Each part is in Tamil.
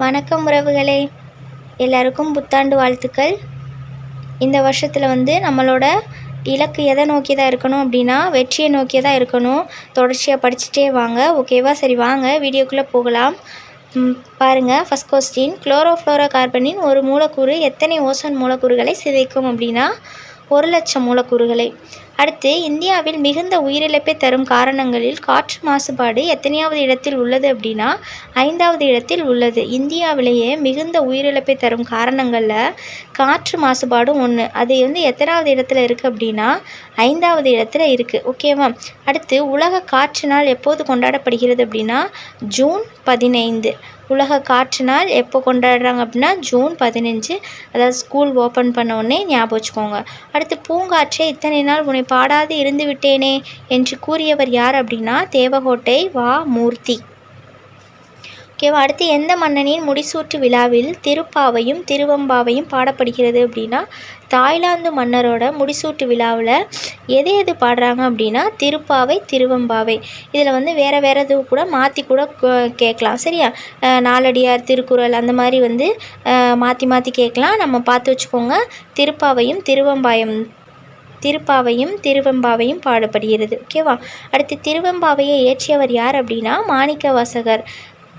வணக்கம் உறவுகளே, எல்லாருக்கும் புத்தாண்டு வாழ்த்துக்கள். இந்த வருஷத்தில் நம்மளோட இலக்கு எதை நோக்கி தான் இருக்கணும் அப்படின்னா வெற்றியை நோக்கி தான் இருக்கணும். தொடர்ச்சியாக படிச்சுட்டே வாங்க. ஓகேவா? சரி, வாங்க வீடியோக்குள்ளே போகலாம். பாருங்கள், ஃபஸ்ட் கொஸ்டின். குளோரோஃப்ளோரோ கார்பனின் ஒரு மூலக்கூறு எத்தனை ஓசோன் மூலக்கூறுகளை சிதைக்கும் அப்படின்னா 1,00,000 மூலக்கூறுகளை. அடுத்து, இந்தியாவில் மிகுந்த உயிரிழப்பை தரும் காரணங்களில் காற்று மாசுபாடு எத்தனையாவது இடத்தில் உள்ளது அப்படின்னா 5வது இடத்தில் உள்ளது. இந்தியாவிலேயே மிகுந்த உயிரிழப்பை தரும் காரணங்களில் காற்று மாசுபாடும் ஒன்று. அது எத்தனாவது இடத்துல இருக்குது அப்படின்னா 5வது இடத்துல இருக்குது. ஓகேவா? அடுத்து, உலக காற்று நாள் எப்போது கொண்டாடப்படுகிறது அப்படின்னா ஜூன் 15. உலக காற்று நாள் எப்போ கொண்டாடுறாங்க அப்படின்னா ஜூன் 15. அதாவது ஸ்கூல் ஓப்பன் பண்ண உடனே ஞாபகம் வச்சுக்கோங்க. அடுத்து, பூங்காற்றே இத்தனை நாள் உன்னை பாடாது இருந்து விட்டேனே என்று கூறியவர் யார் அப்படின்னா தேவகோட்டை வா. மூர்த்தி. ஓகேவா? அடுத்து, எந்த மன்னனின் முடிசூட்டு விழாவில் திருப்பாவையும் திருவெம்பாவையும் பாடப்படுகிறது அப்படின்னா தாய்லாந்து மன்னரோட முடிசூட்டு விழாவில் எது பாடுறாங்க அப்படின்னா திருப்பாவை திருவெம்பாவை. இதில் வேறு இது கூட மாற்றி கூட கேட்கலாம். சரியா? நாலடியார், திருக்குறள் அந்த மாதிரி மாற்றி கேட்கலாம். நம்ம பார்த்து வச்சுக்கோங்க. திருப்பாவையும் திருவெம்பாவையும் பாடப்படுகிறது. ஓகேவா? அடுத்து, திருவெம்பாவையை இயற்றியவர் யார் அப்படின்னா மாணிக்க வாசகர்.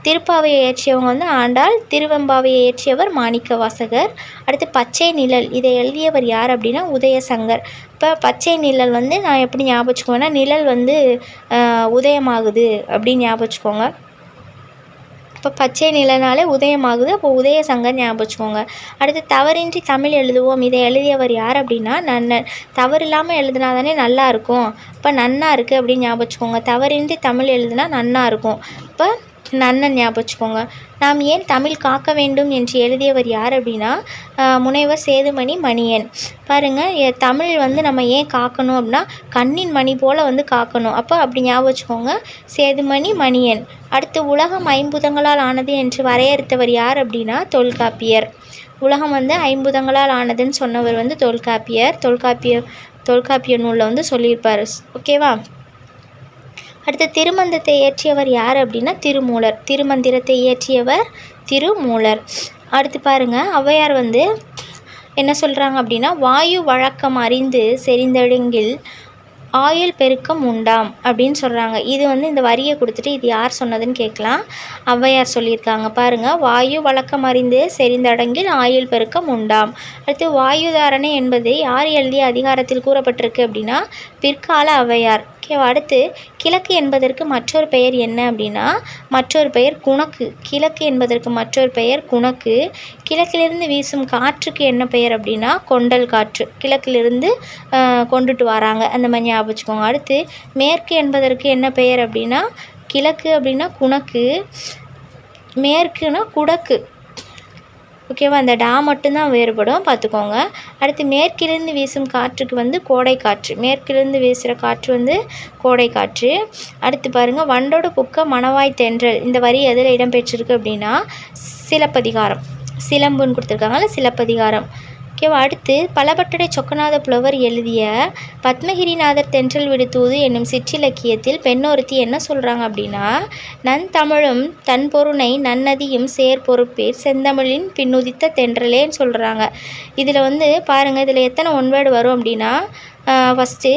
திருப்பாவையை இயற்றியவங்க ஆண்டாள், திருவெம்பாவையை இயற்றியவர் மாணிக்க வாசகர். அடுத்து, பச்சை நிழல் இதை எழுதியவர் யார் அப்படின்னா உதயசங்கர். இப்போ பச்சை நிழல் நான் எப்படி ஞாபகம் வச்சுக்கோங்கன்னா நிழல் உதயமாகுது அப்படின்னு ஞாபகம் வச்சுக்கோங்க. இப்போ பச்சை நிலனாலே உதயமாகுது, அப்போ உதயசங்கர் ஞாபகம் வச்சுக்கோங்க. அடுத்து, தவறின்றி தமிழ் எழுதுவோம் இதை எழுதியவர் யார் அப்படின்னா நன்னன். தவறு இல்லாமல் எழுதுனா தானே நல்லா இருக்கும். இப்போ நன்னா இருக்குது அப்படின்னு ஞாபகம் வச்சுக்கோங்க. தவறின்றி தமிழ் எழுதுனா நன்னா இருக்கும். இப்போ நன்னன் ஞாபகம் வச்சுக்கோங்க. நாம் ஏன் தமிழ் காக்க வேண்டும் என்று எழுதியவர் யார் அப்படின்னா முனைவர் சேதுமணி மணியன். பாருங்கள், தமிழ் நம்ம ஏன் காக்கணும் அப்படின்னா கண்ணின் மணி போல் காக்கணும். அப்போ அப்படி ஞாபகம் வச்சுக்கோங்க, சேதுமணி மணியன். அடுத்து, உலகம் 5 பூதங்களால் ஆனது என்று வரையறுத்தவர் யார் அப்படின்னா தொல்காப்பியர். உலகம் 5 பூதங்களால் ஆனதுன்னு சொன்னவர் தொல்காப்பியர் நூலில் சொல்லியிருப்பார். ஓகேவா? அடுத்து, திருமந்திரத்தை இயற்றியவர் யார் அப்படின்னா திருமூலர். திருமந்திரத்தை இயற்றியவர் திருமூலர். அடுத்து பாருங்கள், ஔவையார் என்ன சொல்கிறாங்க அப்படின்னா வாயு வழக்கம் அறிந்து செறிந்தொழுங்கில் ஆயுள் பெருக்கம் உண்டாம் அப்படின்னு சொல்கிறாங்க. இது இந்த வரியை கொடுத்துட்டு இது யார் சொன்னதுன்னு கேட்கலாம். ஔவையார் சொல்லியிருக்காங்க. பாருங்கள், வாயு வழக்கம் அறிந்து செறிந்தடங்கில் ஆயுள் பெருக்கம் உண்டாம். அடுத்து, வாயுதாரணை என்பது யார் எழுதிய அதிகாரத்தில் கூறப்பட்டிருக்கு அப்படின்னா பிற்கால ஔவையார். ஓகேவா? அடுத்து, கிழக்கு என்பதற்கு மற்றொரு பெயர் என்ன அப்படின்னா மற்றொரு பெயர் குணக்கு. கிழக்கு என்பதற்கு மற்றொரு பெயர் குணக்கு. கிழக்கிலிருந்து வீசும் காற்றுக்கு என்ன பெயர் அப்படின்னா கொண்டல் காற்று. கிழக்கிலிருந்து கொண்டுட்டு வராங்க, அந்த மாதிரி ஞாபகம் வச்சுக்கோங்க. அடுத்து, மேற்கு என்பதற்கு என்ன பெயர் அப்படின்னா கிழக்கு அப்படின்னா குணக்கு, மேற்குனா குடக்கு. ஓகேவா? அந்த டா மட்டும்தான் வேறுபடும், பார்த்துக்கோங்க. அடுத்து, மேற்கிலிருந்து வீசும் காற்றுக்கு கோடை காற்று. மேற்கிலிருந்து வீசுகிற காற்று கோடை காற்று. அடுத்து பாருங்கள், வண்டோடு புக்க மணவாய் தென்றல் இந்த வரி எதில் இடம்பெற்றிருக்கு அப்படின்னா சிலப்பதிகாரம். சிலம்புன்னு கொடுத்துருக்காங்கல்ல, சிலப்பதிகாரம். ஓகேவா? அடுத்து, பலபட்டடை சொக்கநாத புலவர் எழுதிய பத்மகிரிநாதர் தென்றல் விடுத்தூது என்னும் சிற்றிலக்கியத்தில் பெண்ணொருத்தி என்ன சொல்கிறாங்க அப்படின்னா நன்தமிழும் தன் பொருணை நன்னதியும் சேர் பொறுப்பேர் செந்தமிழின் பின்னுதித்த தென்றலேன்னு சொல்கிறாங்க. இதில் பாருங்கள், இதில் எத்தனை ஒன்வேர்டு வரும் அப்படின்னா ஃபஸ்ட்டு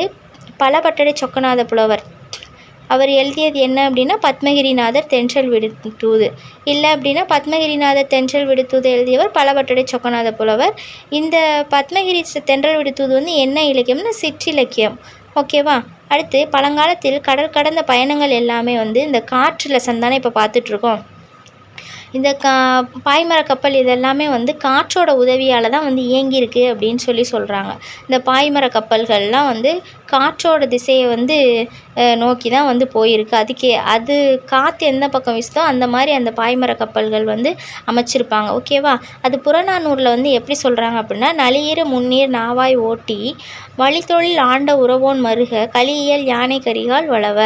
பலபட்டடை சொக்கநாத புலவர் அவர் எழுதியது என்ன அப்படின்னா பத்மகிரிநாதர் தென்றல் விடுத்தூது. இல்லை அப்படின்னா பத்மகிரிநாதர் தென்றல் விடுத்தூது எழுதியவர் பலபட்டடை சொக்கநாத புலவர். இந்த பத்மகிரி தென்றல் விடுத்தூது என்ன இலக்கியம்னா சிற்றிலக்கியம். ஓகேவா? அடுத்து, பழங்காலத்தில் கடல் கடந்த பயணங்கள் எல்லாமே இந்த காற்று லெசன் தானே இப்போ பார்த்துட்ருக்கோம். இந்த பாய்மர கப்பல் இதெல்லாமே காற்றோட உதவியால் தான் இயங்கியிருக்கு அப்படின்னு சொல்கிறாங்க. இந்த பாய்மர கப்பல்கள்லாம் காற்றோட திசையை நோக்கி தான் போயிருக்கு. அது காற்று எந்த பக்கம் வீசுதோ அந்த மாதிரி அந்த பாய்மர கப்பல்கள் அமைச்சிருப்பாங்க. ஓகேவா? அது புறநானூரில் எப்படி சொல்கிறாங்க அப்படின்னா நளியிரு முன்னீர் நாவாய் ஓட்டி வழித்தொழில் ஆண்ட உறவோன் மருக களியியல் யானை கரிகால் வளவ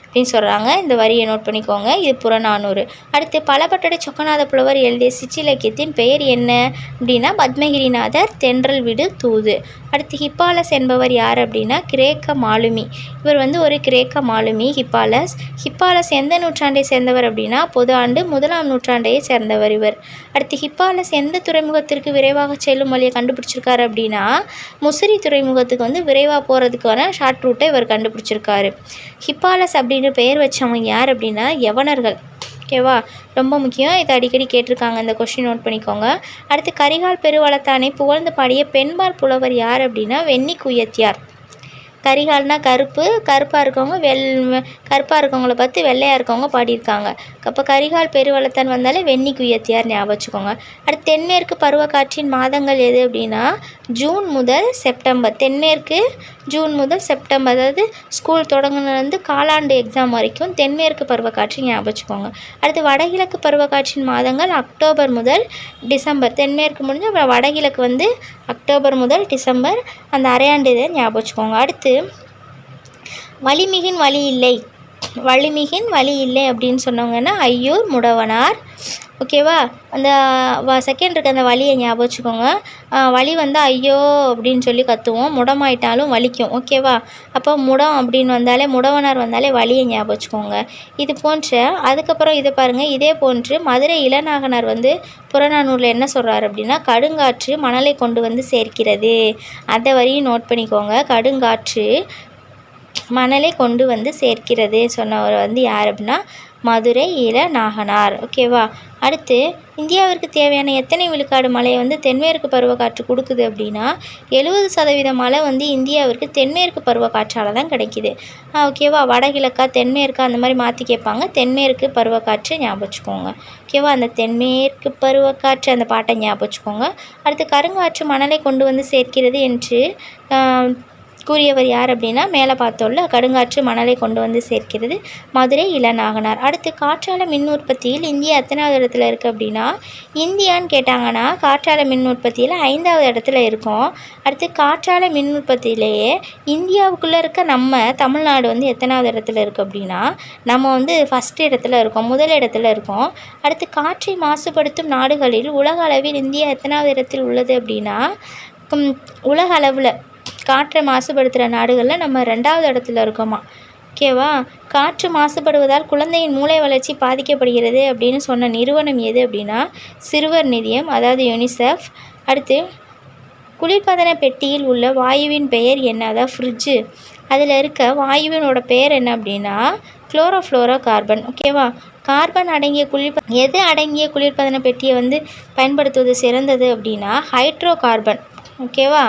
அப்படின்னு சொல்கிறாங்க. இந்த வரியை நோட் பண்ணிக்கோங்க. இது புறநானூறு. அடுத்து, பலபட்டடை சொக்கநாத புலவர் எழுதிய சிற்றிலக்கியத்தின் பெயர் என்ன அப்படின்னா பத்மகிரிநாதர் தென்றல் விடு தூது. அடுத்து, ஹிப்பாலஸ் என்பவர் யார் அப்படின்னா கிரேக்க கிரேக்க மாலுமி. இவர் வந்து ஒரு கிரேக்க மாலுமி ஹிப்பாலஸ். ஹிப்பாலஸ் எந்த நூற்றாண்டை சேர்ந்தவர் அப்படின்னா பொது ஆண்டு 1ஆம் நூற்றாண்டையே சேர்ந்தவர் இவர். அடுத்து ஹிப்பாலஸ் எந்த துறைமுகத்திற்கு விரைவாக செல்லும் வழியை கண்டுபிடிச்சிருக்காரு அப்படின்னா முசிறி துறைமுகத்துக்கு வந்து விரைவாக போகிறதுக்கான ஷார்ட் ரூட்டை இவர் கண்டுபிடிச்சிருக்காரு. ஹிப்பாலஸ் அப்படின்னு பெயர் வச்சவங்க யார் அப்படின்னா யவனர்கள். ஓகேவா, ரொம்ப முக்கியம், இதை அடிக்கடி கேட்டிருக்காங்க, இந்த கொஸ்டின் நோட் பண்ணிக்கோங்க. அடுத்து கரிகால் பெருவளத்தானை புகழ்ந்து பாடிய பெண்பால் புலவர் யார் அப்படின்னா வெண்ணி குயத்தியார். கரிகால்னா கருப்பாக இருக்கவங்க கருப்பாக இருக்கவங்கள பார்த்து வெள்ளையாக இருக்கவங்க பாடியிருக்காங்க. அப்போ கரிகால் பெருவளத்தான் வந்தாலே வெண்ணி குயத்தியார் ஞாபகம் வச்சுக்கோங்க. அடுத்து தென்மேற்கு பருவக்காற்றின் மாதங்கள் எது அப்படின்னா ஜூன் முதல் செப்டம்பர். தென்மேற்கு ஜூன் முதல் செப்டம்பர், அதாவது ஸ்கூல் தொடங்குனது காலாண்டு எக்ஸாம் வரைக்கும் தென்மேற்கு பருவக்காற்று ஞாபகம் வச்சுக்கோங்க. அடுத்து வடகிழக்கு பருவக்காற்றின் மாதங்கள் அக்டோபர் முதல் டிசம்பர். தென்மேற்கு முடிஞ்சு அப்புறம் வடகிழக்கு வந்து அக்டோபர் முதல் டிசம்பர், அந்த அரையாண்டு இதை ஞாபகம் வச்சுக்கோங்க. அடுத்து வழிமிகின் வழி இல்லை. வழிமிகின் வழி இல்லை அப்படின்னு சொன்னவங்கன்னா ஐயூர் முடவனார். ஓகேவா, அந்த செகண்ட் இருக்க அந்த வலியை ஞாபகம் வச்சுக்கோங்க. வலி வந்து ஐயோ அப்படின்னு சொல்லி கத்துவோம், முடமாயிட்டாலும் வலிக்கும். ஓகேவா, அப்போ முடம் அப்படின்னு வந்தாலே முடவனார் வந்தாலே வலியை ஞாபகம் வச்சுக்கோங்க. இது போன்ற அதுக்கப்புறம் இதை பாருங்கள், இதே போன்று மதுரை இளநாகனார் வந்து புறநானூரில் என்ன சொல்கிறார் அப்படின்னா கடுங்காற்று மணலை கொண்டு வந்து சேர்க்கிறது. அதை வரையும் நோட் பண்ணிக்கோங்க. கடுங்காற்று மணலை கொண்டு வந்து சேர்க்கிறது சொன்னவர் வந்து யார் அப்படின்னா மதுரை இளநாகனார். ஓகேவா, அடுத்து இந்தியாவிற்கு தேவையான எத்தனை விழுக்காடு மழையை வந்து தென்மேற்கு பருவக்காற்று கொடுக்குது அப்படின்னா 70% மழை வந்து இந்தியாவிற்கு தென்மேற்கு பருவக்காற்றால் தான் கிடைக்கிது. ஓகேவா, வடகிழக்கா தென்மேற்கா அந்த மாதிரி மாற்றி கேட்பாங்க. தென்மேற்கு பருவக்காற்று ஞாபகம் வச்சுக்கோங்க. ஓகேவா, அந்த தென்மேற்கு பருவக்காற்று அந்த பாட்டை ஞாபகம் வச்சுக்கோங்க. அடுத்து கருங்காற்று மணலை கொண்டு வந்து சேர்க்கிறது என்று கூறியவர் யார் அப்படின்னா மேலே பார்த்தோம்ல கடுங்காற்று மணலை கொண்டு வந்து சேர்க்கிறது மதுரை இளநாகனார். அடுத்து காற்றாலை மின் உற்பத்தியில் இந்தியா எத்தனாவது இடத்துல இருக்குது அப்படின்னா இந்தியான்னு கேட்டாங்கன்னா காற்றாலை மின் உற்பத்தியில் 5ஆவது இடத்துல இருக்கும். அடுத்து காற்றாலை மின் உற்பத்தியிலேயே இந்தியாவுக்குள்ளே இருக்க நம்ம தமிழ்நாடு வந்து எத்தனாவது இடத்துல இருக்குது அப்படின்னா நம்ம வந்து ஃபஸ்ட் இடத்துல இருக்கோம், முதல் இடத்துல இருக்கோம். அடுத்து காற்றை மாசுபடுத்தும் நாடுகளில் உலக அளவில் இந்தியா எத்தனாவது இடத்தில் உள்ளது அப்படின்னா உலக அளவில் காற்றை மாசுபடுத்துகிற நாடுகளில் நம்ம 2ஆவது இடத்துல இருக்கோமா. ஓகேவா, காற்று மாசுபடுவதால் குழந்தையின் மூளை வளர்ச்சி பாதிக்கப்படுகிறது அப்படின்னு சொன்ன நிறுவனம் எது அப்படின்னா சிறுவர் நிதியம், அதாவது யுனிசெஃப். அடுத்து குளிர்பதன பெட்டியில் உள்ள வாயுவின் பெயர் என்ன, அதாவது ஃப்ரிட்ஜு, அதில் இருக்க வாயுவினோட பெயர் என்ன அப்படின்னா குளோரோஃப்ளோரோ கார்பன். ஓகேவா, கார்பன் அடங்கிய எது அடங்கிய குளிர்பதன பெட்டியை வந்து பயன்படுத்துவது சிறந்தது அப்படின்னா ஹைட்ரோ கார்பன். ஓகேவா,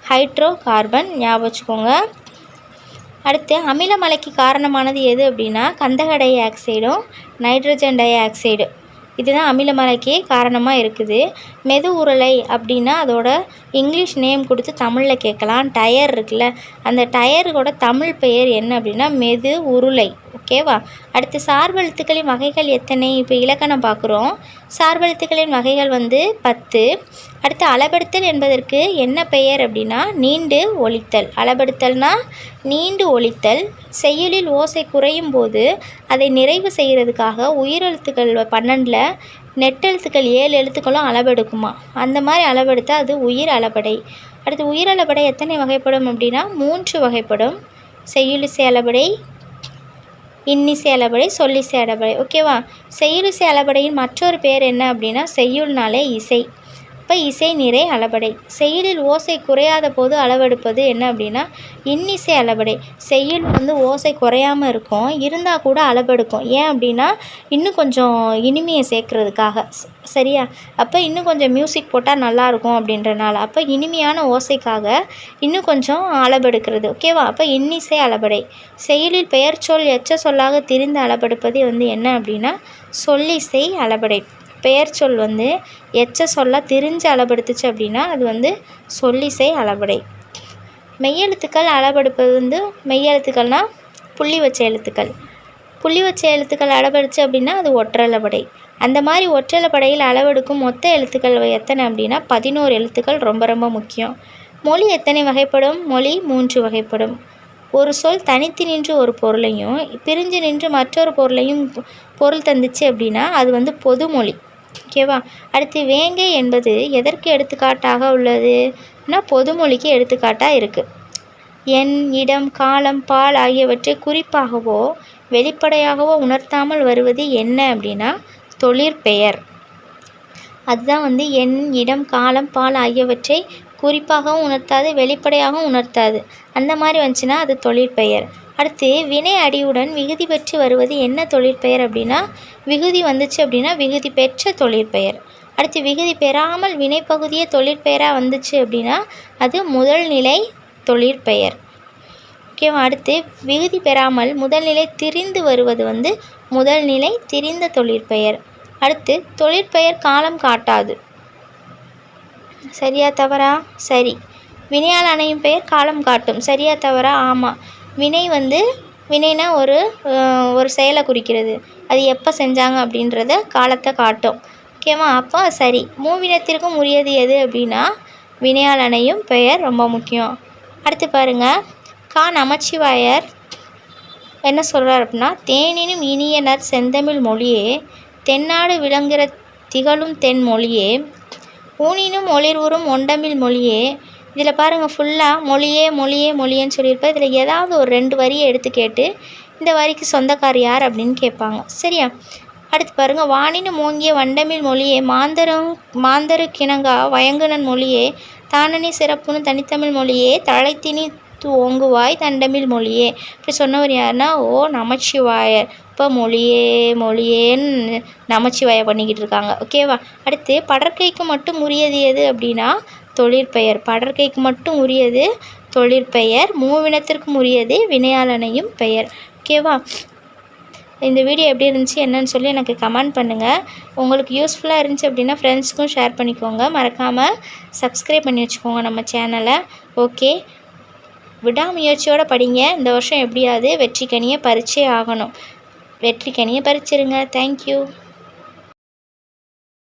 ஹைட்ரோ கார்பன் ஞாபகம் வச்சுக்கோங்க. அடுத்து அமிலமலைக்கு காரணமானது எது அப்படின்னா கந்தக டை ஆக்சைடும் நைட்ரஜன் டை ஆக்சைடு, இதுதான் அமிலமலைக்கு காரணமாக இருக்குது. மெது உருளை அப்படின்னா அதோட இங்கிலீஷ் நேம் கொடுத்து தமிழில் கேட்கலாம். டயர் இருக்குல்ல, அந்த டயரோட தமிழ் பெயர் என்ன அப்படின்னா மெது உருளை. ஓகேவா, அடுத்து சார்பெழுத்துக்களின் வகைகள் எத்தனை, இப்போ இலக்கணம் பார்க்குறோம். சார்பெழுத்துக்களின் வகைகள் வந்து 10. அடுத்து அளபெடுத்தல் என்பதற்கு என்ன பெயர் அப்படின்னா நீண்டு ஒலித்தல். அளபெடுத்தல்னா நீண்டு ஒலித்தல். செய்யுளில் ஓசை குறையும் போது அதை நிறைவு செய்கிறதுக்காக உயிரெழுத்துக்கள் 12 நெட்டெழுத்துக்கள் 7 எழுத்துக்களும் அளவெடுக்குமா, அந்த மாதிரி அளவெடுத்தால் அது உயிர் அளபடை. அடுத்து உயிர் அளபடை எத்தனை வகைப்படும் அப்படின்னா 3 வகைப்படும். செய்யுளிசை அளபடை, இன்னிசை அளபடை, சொல்லிசை அளபடை. ஓகேவா, செய்யுளிசை அளபடையின் மற்றொரு பேர் என்ன அப்படின்னா செய்யுள்னாலே இசை. இப்போ இசை நிறை அளபடை. செய்யுளில் ஓசை குறையாத போது அளவெடுப்பது என்ன அப்படின்னா இன்னிசை அளபடை. செய்யுள் வந்து ஓசை குறையாமல் இருக்கும், இருந்தால் கூட அளவெடுக்கும். ஏன் அப்படின்னா இன்னும் கொஞ்சம் இனிமையை சேர்க்குறதுக்காக. சரியா, அப்போ இன்னும் கொஞ்சம் மியூசிக் போட்டால் நல்லாயிருக்கும் அப்படின்றனால, அப்போ இனிமையான ஓசைக்காக இன்னும் கொஞ்சம் அளவெடுக்கிறது. ஓகேவா, அப்போ இன்னிசை அளபடை. செய்யுளில் பெயர் சொல் எச்ச சொல்லாக திரிந்து அளவெடுப்பது வந்து என்ன அப்படின்னா சொல்லிசை அளபடை. பெயர் சொல் வந்து எச்ச சொல்ல திரிஞ்சு அளபெடுத்துச்சு அப்படின்னா அது வந்து சொல்லிசை அளபடை. மெய்யெழுத்துக்கள் அளபெடுப்பது வந்து மெய்யெழுத்துக்கள்னால் புள்ளி வச்ச எழுத்துக்கள். புள்ளி வச்ச எழுத்துக்கள் அளபெடுச்சு அப்படின்னா அது ஒற்றளபடை. அந்த மாதிரி ஒற்றளபடையில் அளவெடுக்கும் மொத்த எழுத்துக்கள் எத்தனை அப்படின்னா 11 எழுத்துக்கள். ரொம்ப ரொம்ப முக்கியம். மொழி எத்தனை வகைப்படும், மொழி 3 வகைப்படும். ஒரு சொல் தனித்து நின்று ஒரு பொருளையும் பிரிஞ்சு நின்று மற்றொரு பொருளையும் பொருள் தந்துச்சு அப்படின்னா அது வந்து பொதுமொழி. ஓகேவா, அடுத்து வேங்கை என்பது எதற்கு எடுத்துக்காட்டாக உள்ளதுன்னா பொதுமொழிக்கு எடுத்துக்காட்டாக இருக்குது. எண், இடம், காலம், பால் ஆகியவற்றை குறிப்பாகவோ வெளிப்படையாகவோ உணர்த்தாமல் வருவது என்ன அப்படின்னா தொழிற்பெயர். அதுதான் வந்து எண், இடம், காலம், பால் ஆகியவற்றை குறிப்பாகவும் உணர்த்தாது வெளிப்படையாகவும் உணர்த்தாது. அந்த மாதிரி வந்துச்சுன்னா அது தொழிற்பெயர். அடுத்து வினை அடியுடன் விகுதி பெற்று வருவது என்ன தொழிற்பெயர் அப்படின்னா விகுதி வந்துச்சு அப்படின்னா விகுதி பெற்ற தொழிற்பெயர். அடுத்து விகுதி பெறாமல் வினைப்பகுதியே தொழிற்பெயராக வந்துச்சு அப்படின்னா அது முதல்நிலை தொழிற்பெயர். ஓகேவா. அடுத்து விகுதி பெறாமல் முதல்நிலை திரிந்து வருவது வந்து முதல்நிலை திரிந்த தொழிற்பெயர். அடுத்து தொழிற்பெயர் காலம் காட்டாது. சரியா தவறா? சரி. வினையால் அணையும் பெயர் காலம் காட்டும். சரியா தவறா? ஆமாம். வினை வந்து வினைனா ஒரு செயலை குறிக்கிறது. அது எப்போ செஞ்சாங்க அப்படின்றத காலத்தை காட்டும். ஓகேவா. அப்போ சரி. மூவினத்திற்கும் உரியது எது அப்படின்னா வினையால் அணையும் பெயர் ரொம்ப முக்கியம். அடுத்து பாருங்கள், நமச்சிவாயர் என்ன சொல்கிறார் அப்படின்னா தேனினும் இனியனர் செந்தமிழ் மொழியே தென்னாடு விளங்குகிற திகழும் தென்மொழியே ஊனினும் ஒளிர்வுறும் ஒண்டமிழ் மொழியே. இதில் பாருங்கள் ஃபுல்லாக மொழியே மொழியே மொழியேன்னு சொல்லியிருப்பேன். இதில் ஏதாவது ஒரு 2 வரியை எடுத்து கேட்டு இந்த வரிக்கு சொந்தக்கார் யார் அப்படின்னு கேட்பாங்க. சரியா. அடுத்து பாருங்கள், வானினும் ஓங்கிய வண்டமிழ் மொழியே மாந்தரு கிணங்கா வயங்குனன் மொழியே தானனி சிறப்புன்னு தனித்தமிழ் மொழியே தழைத்தினி ஓங்குவாய் தண்டமிழ் மொழியே. இப்படி சொன்னவர் யாருன்னா நமச்சிவாயர். இப்போ மொழியேன்னு நமச்சிவாய பண்ணிக்கிட்டு இருக்காங்க. ஓகேவா. அடுத்து படற்கைக்கு மட்டும் உரியது எது அப்படின்னா தொழிற்பெயர். படற்கைக்கு மட்டும் உரியது தொழிற்பெயர். மூவினத்திற்கும் உரியது வினையாளனையும் பெயர். ஓகேவா. இந்த வீடியோ எப்படி இருந்துச்சு என்னன்னு சொல்லி எனக்கு கமெண்ட் பண்ணுங்கள். உங்களுக்கு யூஸ்ஃபுல்லாக இருந்துச்சு அப்படின்னா ஃப்ரெண்ட்ஸுக்கும் ஷேர் பண்ணிக்கோங்க. மறக்காமல் சப்ஸ்கிரைப் பண்ணி வச்சுக்கோங்க நம்ம சேனலை. ஓகே. விடாமுயற்சியோடு படிங்க. இந்த வருஷம் எப்படியாவது வெற்றிக்கனியை பறிச்சே ஆகணும். வெற்றிக்கனியை பறிச்சிருங்க. தேங்க்யூ.